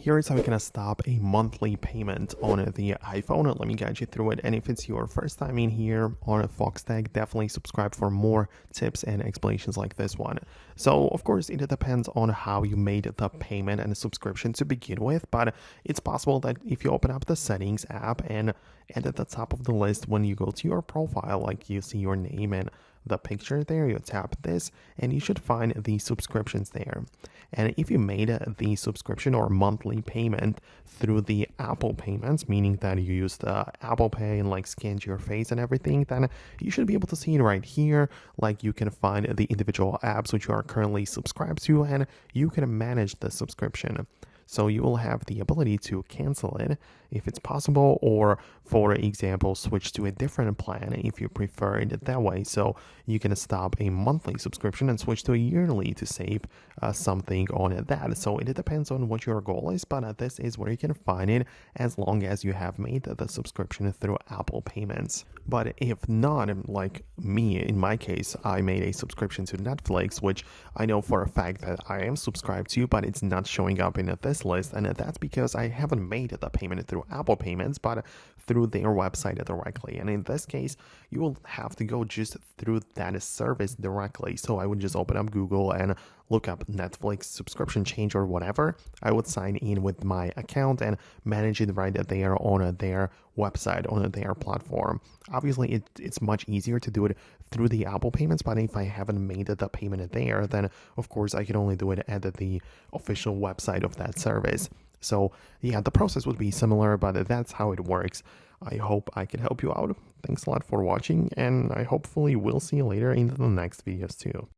here is how you can stop a monthly payment on the iPhone. Let me guide you through it. And if it's your first time in here on Foxtecc, definitely subscribe for more tips and explanations like this one. So, of course, it depends on how you made the payment and the subscription to begin with, but it's possible that if you open up the settings app and at the top of the list, when you go to your profile, like you see your name and the picture there, you tap this and you should find the subscriptions there. And if you made the subscription or monthly payment through the Apple payments, meaning that you used Apple Pay and like scanned your face and everything, then you should be able to see it right here. Like you can find the individual apps which you are currently subscribed to and you can manage the subscription. So you will have the ability to cancel it if it's possible, or for example, switch to a different plan if you prefer it that way. So you can stop a monthly subscription and switch to a yearly to save something on that. So it depends on what your goal is, but this is where you can find it as long as you have made the subscription through Apple payments. But if not, like me, in my case, I made a subscription to Netflix, which I know for a fact that I am subscribed to, but it's not showing up in this list, and that's because I haven't made the payment through Apple payments, but through their website directly. And in this case, you will have to go just through that service directly. So I would just open up Google and look up Netflix subscription change or whatever. I would sign in with my account and manage it right there on their website, on their platform. Obviously, it's much easier to do it through the Apple payments, but if I haven't made the payment there, then of course I can only do it at the official website of that service. So yeah, the process would be similar, but that's how it works. I hope I can help you out. Thanks a lot for watching, and I hopefully will see you later in the next videos too.